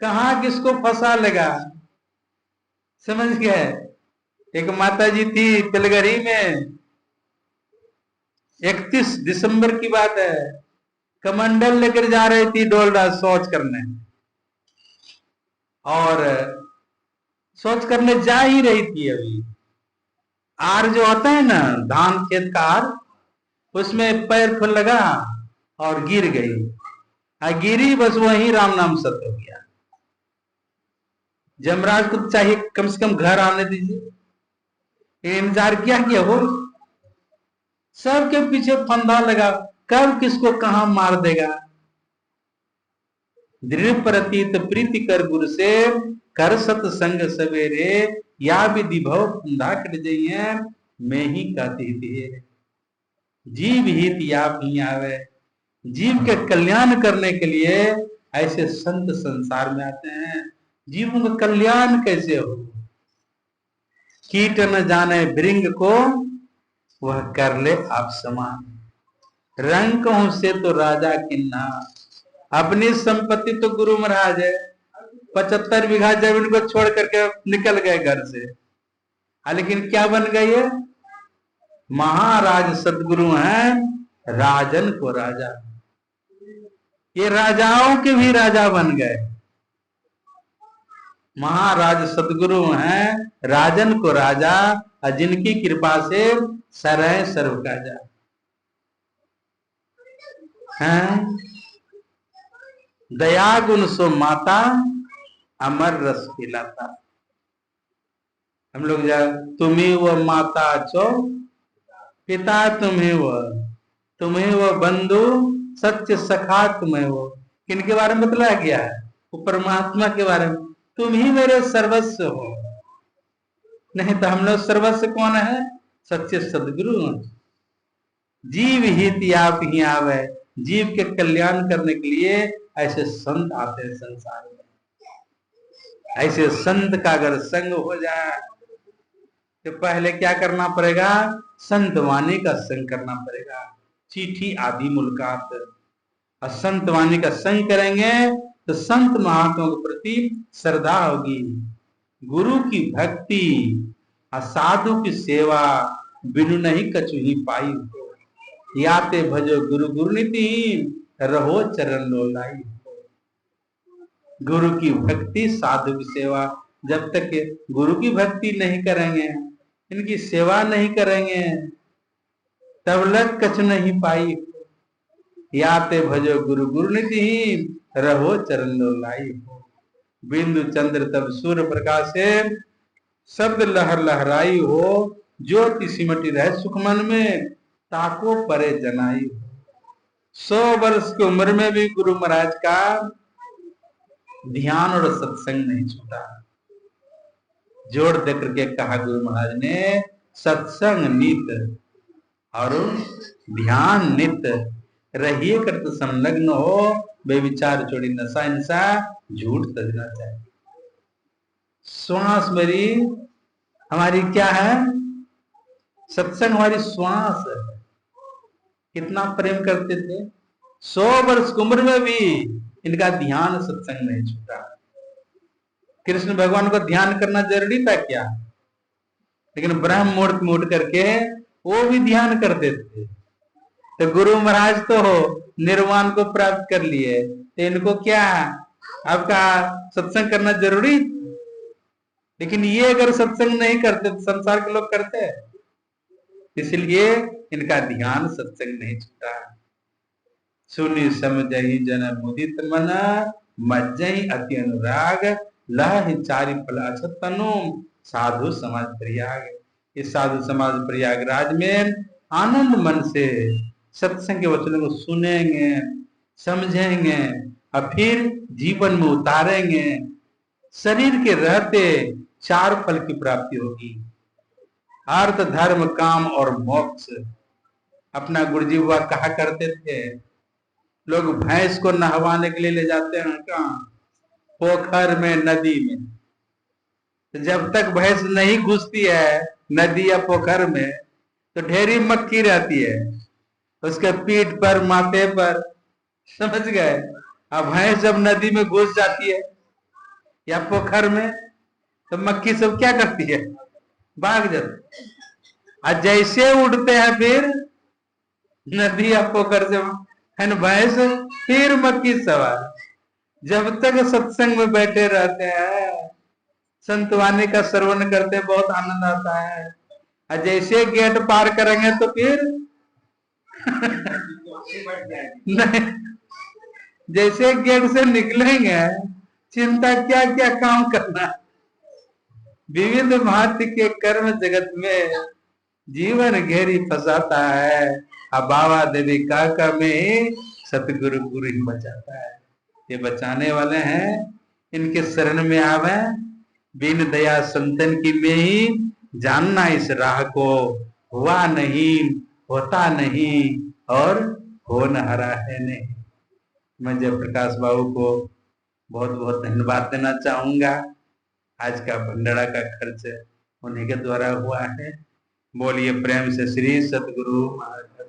कहाँ किसको फंसा लेगा, समझ गए। एक माता जी थी पिलगरी में, 31 दिसंबर की बात है, कमंडल लेकर जा रही थी डोलडा शौच करने, और शौच करने जा ही रही थी। अभी आर जो होता है ना, धान खेत का आर, उसमें पैर खुल लगा और गिर गई। गिरी, बस वही राम नाम सत्य हो गया। जमराज को चाहिए कम से कम घर आने दीजिए, इंतजार किया हो, सबके पीछे फंदा लगा, कब किसको कहां मार देगा। दृढ़ प्रतीत प्रीति कर गुरु से, कर सत्संग सवेरे, या विधि भव फंदा कट जाइए, मैं ही कहती थी। जीव हित या भी आवे, जीव के कल्याण करने के लिए ऐसे संत संसार में आते हैं। जीवों का कल्याण कैसे हो, कीट न जाने भृंग को, वह कर ले आप समान। रंग कहूं से तो राजा किन्ना, अपनी संपत्ति तो गुरु महाराज है, 75 बीघा जमीन को छोड़ करके निकल गए घर से। लेकिन क्या बन गई है, महाराज सदगुरु हैं, राजन को राजा। ये राजाओं के भी राजा बन गए। महाराज सदगुरु हैं, राजन को राजा, और जिनकी कृपा से सरह सर्व काजा हैं। दया गुण सो माता, अमर रस पिलाता। हम लोग तुम्ही वो माता चो पिता, तुम्हें वो बंधु सच्चे सखा, तुम्हें वो। किनके बारे में बतलाया गया है, वो परमात्मा के बारे में। तुम ही मेरे सर्वस्व हो, नहीं तो हम लोग सर्वस्व कौन है, सच्चे सदगुरु। जीव हित आप ही आवे, जीव के कल्याण करने के लिए ऐसे संत आते हैं संसार में। ऐसे संत का अगर संग हो जाए तो पहले क्या करना पड़ेगा, संत वाणी का संग करना पड़ेगा। चिट्ठी आदि मुलाकात, और संत वाणी का संग करेंगे तो संत महात्माओं के प्रति श्रद्धा होगी, गुरु की भक्ति, साधु की सेवा, बिनु नहीं कछु ही पाई। याते भजो गुरु गुरुनीति, रहो चरण लोलाई। गुरु की भक्ति, साधु की सेवा, जब तक गुरु की भक्ति नहीं करेंगे, इनकी सेवा नहीं करेंगे, तब लग कछु नहीं पाई। याते भजो गुरु गुरुनीति, रहो चरण लोलाई। बिंदु चंद्र तब सूर्य प्रकाश से, शब्द लहर लहराई हो, ज्योति सिमटी रहे सुखमन में, ताको परे जनाई हो। 100 वर्ष की उम्र में भी गुरु महाराज का ध्यान और सत्संग नहीं छूटा। जोड़ देकर के कहा गुरु महाराज ने, सत्संग नित और ध्यान नित, रहिए करते संलग्न हो, बेविचार छोड़ी नशा इंसा, झूठ तजना चाहिए। श्वास मेरी हमारी क्या है, सत्संग हमारी श्वास है। कितना प्रेम करते थे, 100 वर्ष की उम्र में भी इनका ध्यान सत्संग नहीं छूटा। कृष्ण भगवान को ध्यान करना जरूरी था क्या, लेकिन ब्रह्म मुहूर्त में उठ करके वो भी ध्यान करते थे। तो गुरु महाराज तो निर्वाण को प्राप्त कर लिए, तो इनको क्या आपका सत्संग करना जरूरी। लेकिन ये अगर सत्संग नहीं करते तो संसार के लोग करते हैं, इसलिए इनका ध्यान सत्संग नहीं छूटा। सुनी समझहि जन मुदित मना, मज्जहि अति अनुराग, लह चारि फल अछत तनु, साधु समाज प्रयाग। इस साधु समाज प्रयागराज में आनंद मन से सत्संग के वचनों को सुनेंगे, समझेंगे, और फिर जीवन में उतारेंगे। शरीर के रहते 4 फल की प्राप्ति होगी, अर्थ धर्म काम और मोक्ष। अपना गुरुजी हुआ कहा करते थे, लोग भैंस को नहवाने के लिए ले जाते हैं कहाँ, पोखर में, नदी में। तो जब तक भैंस नहीं घुसती है नदी या पोखर में, तो ढेरी मक्खी रहती है उसके पीठ पर, माथे पर, समझ गए। अब भैंस जब नदी में घुस जाती है या पोखर में, तो मक्खी सब क्या करती है, भाग जाती। और जैसे उड़ते हैं फिर नदी या पोखर से है भैंस, फिर मक्खी सवार। जब तक सत्संग में बैठे रहते हैं, संतवाणी का श्रवण करते हैं, बहुत आनंद आता है। और जैसे गेट पार करेंगे तो फिर नहीं, जैसे गेट से निकलेंगे चिंता क्या क्या काम करना। विविध भांति के कर्म जगत में जीवन घेरी फंसाता है। अब बाबा देवी काका में सतगुरु गुरु ही बचाता है। ये बचाने वाले हैं, इनके शरण में आवे। बिन दया संतन की में ही जानना इस राह को, हुआ नहीं होता नहीं और हो न हरा है नहीं। मैं जयप्रकाश बाबू को बहुत बहुत धन्यवाद देना चाहूंगा। आज का भंडारा का खर्च उन्हीं के द्वारा हुआ है। बोलिए प्रेम से श्री सतगुरु महाराज।